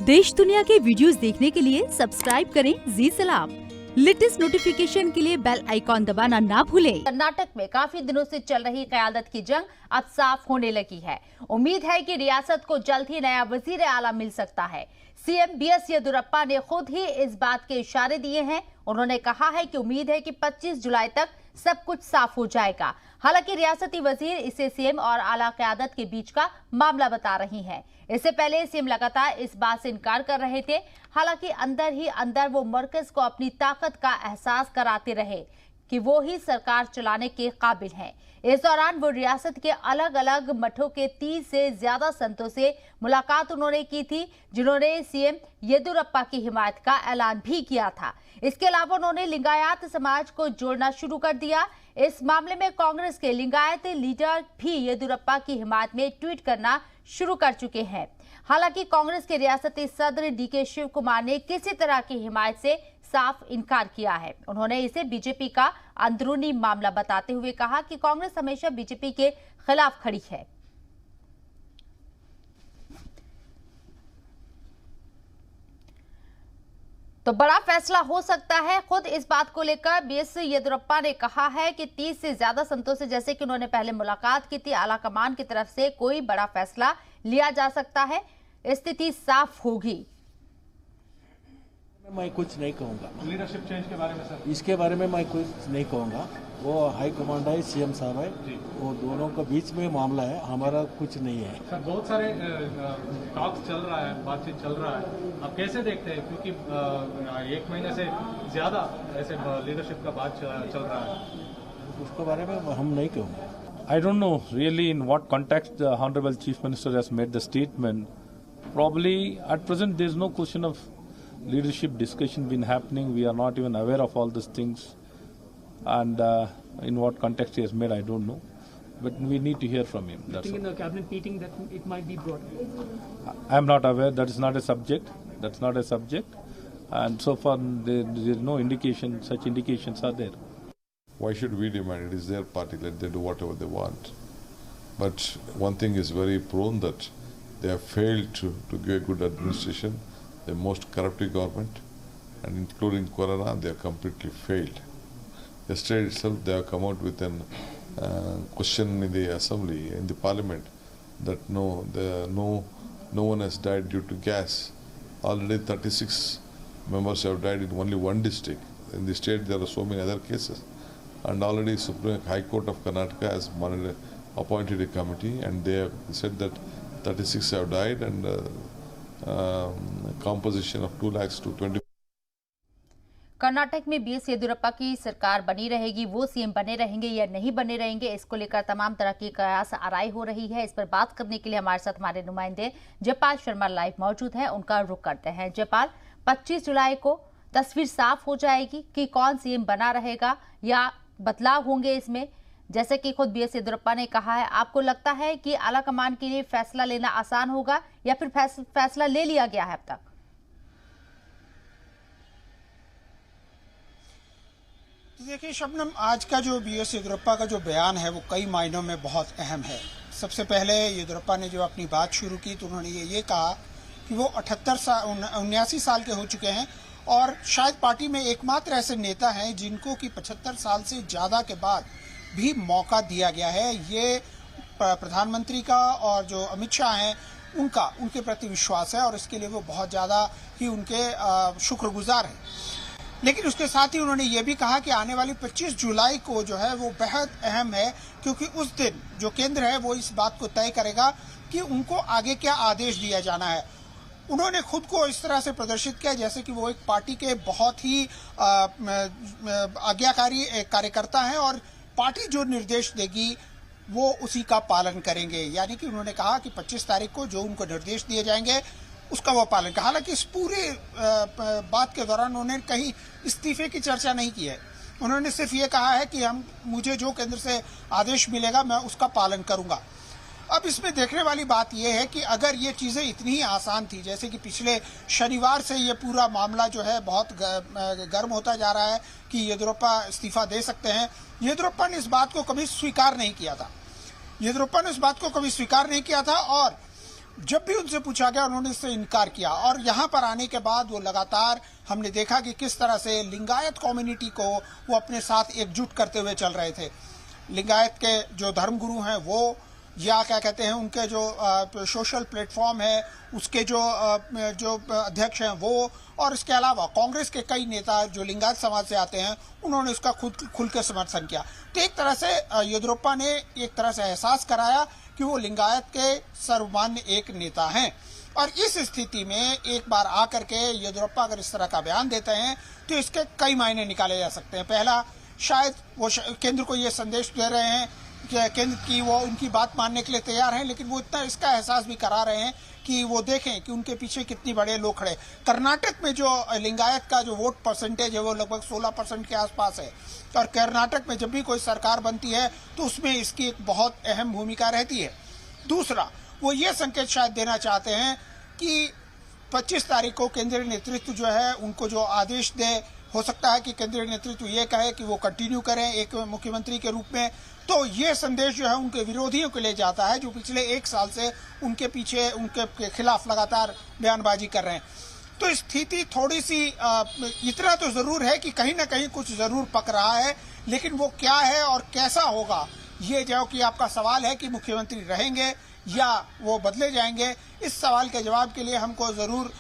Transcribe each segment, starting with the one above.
देश दुनिया के वीडियोस देखने के लिए सब्सक्राइब करें जी सलाम। लेटेस्ट नोटिफिकेशन के लिए बेल आइकॉन दबाना ना भूलें। कर्नाटक में काफी दिनों से चल रही क़यादत की जंग अब साफ होने लगी है। उम्मीद है कि रियासत को जल्द ही नया वजीर आला मिल सकता है। सीएम बीएस येदियुरप्पा ने खुद ही इस बात के इशारे दिए हैं। उन्होंने कहा है कि उम्मीद है कि 25 जुलाई तक सब कुछ साफ हो जाएगा। हालांकि रियासती वजीर इसे सीएम और आला क़यादत के बीच का मामला बता रही हैं। इससे पहले सीएम लगातार इस बात से इनकार कर रहे थे। हालांकि अंदर ही अंदर वो मरकज को अपनी ताकत का एहसास कराते रहे कि वो ही सरकार चलाने के काबिल हैं। इस दौरान वो रियासत के अलग अलग मठों के 30 से ज्यादा संतों से मुलाकात उन्होंने की थी, जिन्होंने सीएम येदियुरप्पा की हिमायत का ऐलान भी किया था। इसके अलावा उन्होंने लिंगायत समाज को जोड़ना शुरू कर दिया। इस मामले में कांग्रेस के लिंगायत लीडर भी येदियुरप्पा की हिमायत में ट्वीट करना शुरू कर चुके हैं। हालांकि कांग्रेस के रियासती सदर डीके शिव कुमार ने किसी तरह की हिमायत से साफ इनकार किया है। उन्होंने इसे बीजेपी का अंदरूनी मामला बताते हुए कहा कि कांग्रेस हमेशा बीजेपी के खिलाफ खड़ी है। तो बड़ा फैसला हो सकता है। खुद इस बात को लेकर बीएस येदियुरप्पा ने कहा है कि 30 से ज्यादा संतों से, जैसे कि उन्होंने पहले मुलाकात की थी, आला कमान की तरफ से कोई बड़ा फैसला लिया जा सकता है। स्थिति साफ होगी। मैं कुछ नहीं कहूँगा लीडरशिप चेंज के बारे में सर। इसके बारे में मैं कुछ नहीं कहूँगा। वो हाई कमांड है, सीएम साहब है, वो दोनों के बीच में मामला है, हमारा कुछ नहीं है। सर बहुत सारे टॉक्स चल रहा है, बातचीत चल रहा है, आप कैसे देखते हैं? क्योंकि 1 महीने से ज्यादा ऐसे लीडरशिप का बात चल रहा है, उसके बारे में हम नहीं कहूँगा। I don't know really in what context the Honorable Chief Minister has made the statement. Probably at present there is no question of leadership discussion been happening. We are not even aware of all these things, and in what context he has made, I don't know. But we need to hear from him. That's in the cabinet meeting that it might be brought. I am not aware. That is not a subject. That's not a subject. And so far there is no indication. Such indications are there. Why should we demand? It is their party. Let them do whatever they want. But one thing is very prone that they have failed to give a good administration. The most corrupt government, and including Corona, they have completely failed. Yesterday itself, they have come out with a question in the assembly, in the parliament, that no one has died due to gas. Already 36 members have died in only one district. In the state, there are so many other cases. And already Supreme High Court of Karnataka has appointed a committee, and they have said that 36 have died, and composition of 2 lakhs to 20. Karnataka में BS Yediyurappa की सरकार बनी रहेगी, वो CM बने रहेंगे या नहीं बने रहेंगे, इसको लेकर तमाम तरह की कयास आराई हो रही है। इस पर बात करने के लिए हमारे साथ हमारे नुमाइंदे जयपाल शर्मा लाइव मौजूद हैं। उनका रुख करते हैं। जयपाल, 25 जुलाई को तस्वीर साफ हो जाएगी कि कौन सीएम बना रहेगा या बदलाव होंगे इसमें, जैसे कि खुद बीएस येदियुरप्पा ने कहा है। आपको लगता है कि आला कमान के लिए फैसला लेना आसान होगा या फिर फैसला ले लिया गया है अब तक? देखिए शबनम, आज का जो बीएस येदियुरप्पा का जो बयान है वो कई मायनों में बहुत अहम है। सबसे पहले येदियुरप्पा ने जो अपनी बात शुरू की तो उन्होंने ये कहा कि वो 79 साल के हो चुके हैं और शायद पार्टी में एकमात्र ऐसे नेता हैं जिनको कि 75 साल से ज़्यादा के बाद भी मौका दिया गया है। ये प्रधानमंत्री का और जो अमित शाह हैं उनके प्रति विश्वास है और इसके लिए वो बहुत ज़्यादा ही उनके शुक्रगुजार हैं। लेकिन उसके साथ ही उन्होंने ये भी कहा कि आने वाली 25 जुलाई को जो है वो बेहद अहम है, क्योंकि उस दिन जो केंद्र है वो इस बात को तय करेगा कि उनको आगे क्या आदेश दिया जाना है। उन्होंने खुद को इस तरह से प्रदर्शित किया जैसे कि वो एक पार्टी के बहुत ही आज्ञाकारी कार्यकर्ता हैं और पार्टी जो निर्देश देगी वो उसी का पालन करेंगे। यानी कि उन्होंने कहा कि 25 तारीख को जो उनको निर्देश दिए जाएंगे उसका वो पालन करें। हालांकि इस पूरे बात के दौरान उन्होंने कहीं इस्तीफे की चर्चा नहीं की है। उन्होंने सिर्फ ये कहा है कि मुझे जो केंद्र से आदेश मिलेगा मैं उसका पालन करूंगा। अब इसमें देखने वाली बात यह है कि अगर ये चीज़ें इतनी ही आसान थी, जैसे कि पिछले शनिवार से ये पूरा मामला जो है बहुत गर्म होता जा रहा है कि येदियुरप्पा इस्तीफा दे सकते हैं, येदियुरप्पा ने इस बात को कभी स्वीकार नहीं किया था। येदियुरप्पा ने इस बात को कभी स्वीकार नहीं किया था और जब भी उनसे पूछा गया उन्होंने इससे इनकार किया। और यहाँ पर आने के बाद वो लगातार हमने देखा कि किस तरह से लिंगायत कम्युनिटी को वो अपने साथ एकजुट करते हुए चल रहे थे। लिंगायत के जो धर्मगुरु हैं वो, या क्या कहते हैं उनके जो सोशल प्लेटफॉर्म है उसके जो अध्यक्ष हैं वो, और इसके अलावा कांग्रेस के कई नेता जो लिंगायत समाज से आते हैं उन्होंने उसका खुल के समर्थन किया। तो एक तरह से येदियुरप्पा ने एक तरह से एहसास कराया कि वो लिंगायत के सर्वमान्य एक नेता हैं। और इस स्थिति में एक बार आकर के येदियुरप्पा अगर इस तरह का बयान देते हैं तो इसके कई मायने निकाले जा सकते हैं। पहला, शायद वो केंद्र को ये संदेश दे रहे हैं कि केंद्र की वो उनकी बात मानने के लिए तैयार हैं, लेकिन वो इतना इसका एहसास भी करा रहे हैं कि वो देखें कि उनके पीछे कितनी बड़े लोग खड़े। कर्नाटक में जो लिंगायत का जो वोट परसेंटेज है वो लगभग 16% के आसपास है, और कर्नाटक में जब भी कोई सरकार बनती है तो उसमें इसकी एक बहुत अहम भूमिका रहती है। दूसरा, वो ये संकेत शायद देना चाहते हैं कि 25 तारीख को केंद्रीय नेतृत्व जो है उनको जो आदेश दे, हो सकता है कि केंद्रीय नेतृत्व ये कहे कि वो कंटिन्यू करें एक मुख्यमंत्री के रूप में। तो ये संदेश जो है उनके विरोधियों के लिए जाता है जो पिछले 1 साल से उनके पीछे, उनके खिलाफ लगातार बयानबाजी कर रहे हैं। तो स्थिति थोड़ी सी इतना तो जरूर है कि कहीं ना कहीं कुछ जरूर पक रहा है, लेकिन वो क्या है और कैसा होगा, ये जो कि आपका सवाल है कि मुख्यमंत्री रहेंगे या वो बदले जाएंगे, इस सवाल के जवाब के लिए हमको जरूर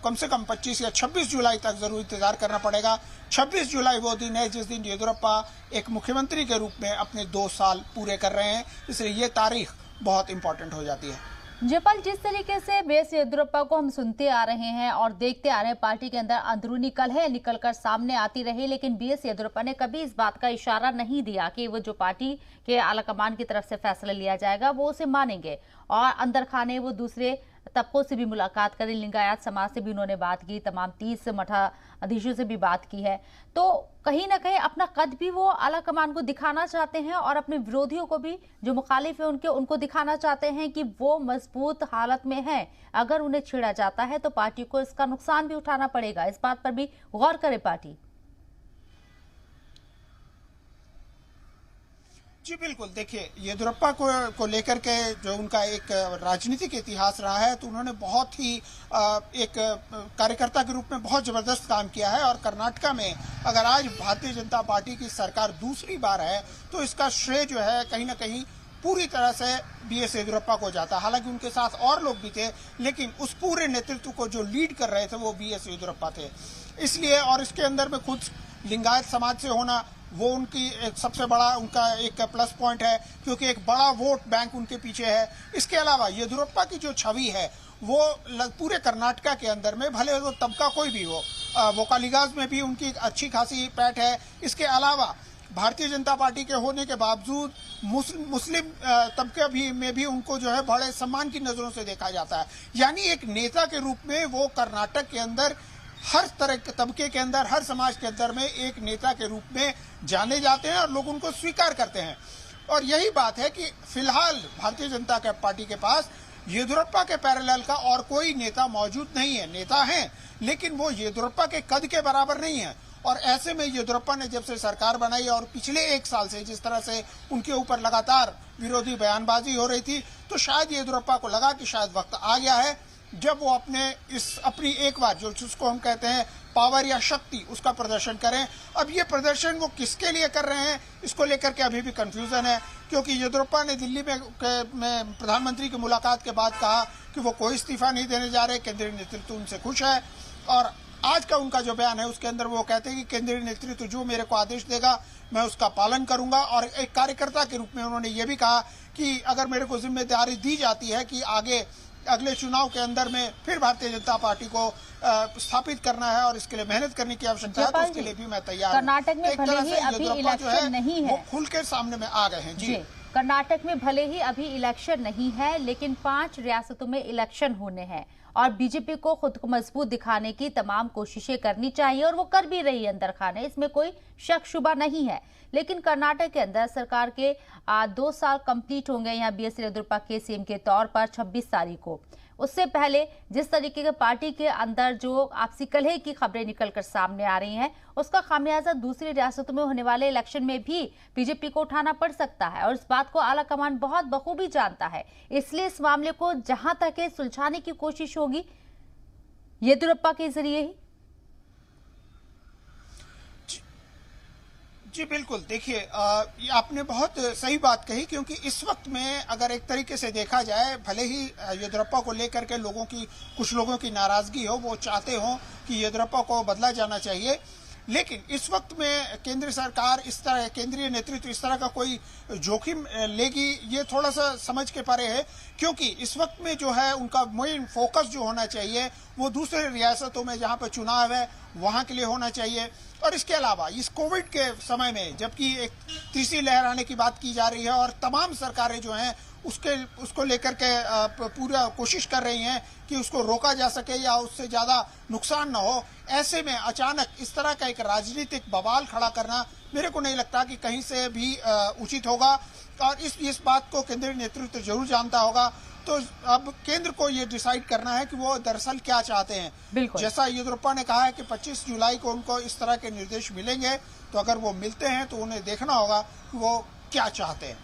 कम से कम 25 या 26 जुलाई तक जरूर इंतजार करना पड़ेगा। 26 जुलाई वो दिन है जिस दिन येदियुरप्पा एक मुख्यमंत्री के रूप में अपने 2 साल पूरे कर रहे हैं, इसलिए ये तारीख बहुत इंपॉर्टेंट हो जाती है। जयपाल, जिस तरीके से बीएस येदियुरप्पा को हम सुनते आ रहे हैं और देखते आ रहे हैं, पार्टी के अंदर अंदरूनी कलह निकलकर सामने आती रही, लेकिन बीएस येदियुरप्पा ने कभी इस बात का इशारा नहीं दिया कि वो जो पार्टी के आलाकमान की तरफ से फैसला लिया जाएगा वो उसे मानेंगे, और अंदर खाने वो दूसरे तबकों से भी मुलाकात करी, लिंगायत समाज से भी उन्होंने बात की, तमाम 30 मठाधीशों से भी बात की है। तो कहीं ना कहीं अपना कद भी वो आलाकमान को दिखाना चाहते हैं और अपने विरोधियों को भी, जो मुखालिफ है उनको दिखाना चाहते हैं कि वो मजबूत हालत में है। अगर उन्हें छेड़ा जाता है तो पार्टी को इसका नुकसान भी उठाना पड़ेगा। इस बात पर भी गौर करे पार्टी। जी बिल्कुल, देखिए येदियुरप्पा को लेकर के जो उनका एक राजनीतिक इतिहास रहा है, तो उन्होंने बहुत ही एक कार्यकर्ता के रूप में बहुत जबरदस्त काम किया है। और कर्नाटका में अगर आज भारतीय जनता पार्टी की सरकार दूसरी बार है तो इसका श्रेय जो है कहीं ना कहीं पूरी तरह से बीएस येदियुरप्पा को जाता। हालांकि उनके साथ और लोग भी थे, लेकिन उस पूरे नेतृत्व को जो लीड कर रहे थे वो बीएस येदियुरप्पा थे। इसलिए, और इसके अंदर में खुद लिंगायत समाज से होना वो उनकी एक सबसे बड़ा उनका एक प्लस पॉइंट है, क्योंकि एक बड़ा वोट बैंक उनके पीछे है। इसके अलावा येदियुरप्पा की जो छवि है वो पूरे कर्नाटका के अंदर में, भले वो तबका कोई भी हो, वोकालिगाज में भी उनकी अच्छी खासी पैठ है। इसके अलावा भारतीय जनता पार्टी के होने के बावजूद मुस्लिम तबके में भी उनको जो है बड़े सम्मान की नजरों से देखा जाता है। यानी एक नेता के रूप में वो कर्नाटक के अंदर हर तरह के तबके के अंदर, हर समाज के अंदर में एक नेता के रूप में जाने जाते हैं और लोग उनको स्वीकार करते हैं। और यही बात है कि फिलहाल भारतीय जनता पार्टी के पास येदियुरप्पा के पैरेलल का और कोई नेता मौजूद नहीं है। नेता हैं, लेकिन वो येदियुरप्पा के कद के बराबर नहीं है। और ऐसे में येदियुरप्पा ने जब से सरकार बनाई और पिछले 1 साल से जिस तरह से उनके ऊपर लगातार विरोधी बयानबाजी हो रही थी, तो शायद येदियुरप्पा को लगा कि शायद वक्त आ गया है जब वो अपनी एक बार जो जिसको हम कहते हैं पावर या शक्ति, उसका प्रदर्शन करें। अब ये प्रदर्शन वो किसके लिए कर रहे हैं, इसको लेकर के अभी भी कंफ्यूजन है, क्योंकि येदियुरप्पा ने दिल्ली में प्रधानमंत्री की मुलाकात के बाद कहा कि वो कोई इस्तीफा नहीं देने जा रहे, केंद्रीय नेतृत्व उनसे खुश है। और आज का उनका जो बयान है उसके अंदर वो कहते हैं कि केंद्रीय नेतृत्व जो मेरे को आदेश देगा मैं उसका पालन करूंगा। और एक कार्यकर्ता के रूप में उन्होंने ये भी कहा कि अगर मेरे को जिम्मेदारी दी जाती है कि आगे अगले चुनाव के अंदर में फिर भारतीय जनता पार्टी को स्थापित करना है और इसके लिए मेहनत करने की आवश्यकता है, तो उसके लिए भी मैं तैयार हूं। कर्नाटक में भले ही अभी इलेक्शन नहीं है, खुल के सामने में आ गए हैं। जी, कर्नाटक में भले ही अभी इलेक्शन नहीं है, लेकिन 5 रियासतों में इलेक्शन होने हैं और बीजेपी को खुद को मजबूत दिखाने की तमाम कोशिशें करनी चाहिए और वो कर भी रही है अंदर खाने, इसमें कोई शक शुबा नहीं है। लेकिन कर्नाटक के अंदर सरकार के 2 साल कंप्लीट होंगे यहाँ बीएस येदियुरप्पा के सीएम के तौर पर 26 तारीख को। उससे पहले जिस तरीके के पार्टी के अंदर जो आपसी कलह की खबरें निकलकर सामने आ रही हैं, उसका खामियाजा दूसरी रियासतों में होने वाले इलेक्शन में भी बीजेपी को उठाना पड़ सकता है और इस बात को आला कमान बहुत बखूबी जानता है। इसलिए इस मामले को जहां तक है सुलझाने की कोशिश होगी येदियुरप्पा के जरिए ही। जी बिल्कुल, देखिए ये आपने बहुत सही बात कही, क्योंकि इस वक्त में अगर एक तरीके से देखा जाए, भले ही येदियुरप्पा को लेकर के कुछ लोगों की नाराजगी हो, वो चाहते हो कि येदियुरप्पा को बदला जाना चाहिए, लेकिन इस वक्त में केंद्र सरकार केंद्रीय नेतृत्व इस तरह का कोई जोखिम लेगी, ये थोड़ा सा समझ के परे है, क्योंकि इस वक्त में जो है उनका मेन फोकस जो होना चाहिए वो दूसरे रियासतों में जहां पर चुनाव है वहां के लिए होना चाहिए। और इसके अलावा इस कोविड के समय में, जबकि एक तीसरी लहर आने की बात की जा रही है और तमाम सरकारें जो हैं उसको लेकर के पूरा कोशिश कर रही हैं कि उसको रोका जा सके या उससे ज्यादा नुकसान ना हो, ऐसे में अचानक इस तरह का एक राजनीतिक बवाल खड़ा करना मेरे को नहीं लगता कि कहीं से भी उचित होगा। और इस बात को केंद्रीय नेतृत्व जरूर जानता होगा। तो अब केंद्र को ये डिसाइड करना है कि वो दरअसल क्या चाहते हैं। जैसा येदियुरप्पा ने कहा है कि 25 जुलाई को उनको इस तरह के निर्देश मिलेंगे, तो अगर वो मिलते हैं तो उन्हें देखना होगा कि वो क्या चाहते हैं।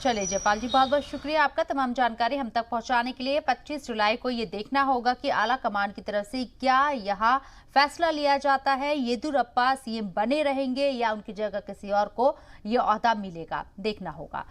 चलिए जयपाल जी, बहुत बहुत शुक्रिया आपका तमाम जानकारी हम तक पहुंचाने के लिए। 25 जुलाई को ये देखना होगा कि आला कमान की तरफ से क्या यहाँ फैसला लिया जाता है, येदियुरप्पा सीएम बने रहेंगे या उनकी जगह किसी और को ये ओहदा मिलेगा, देखना होगा।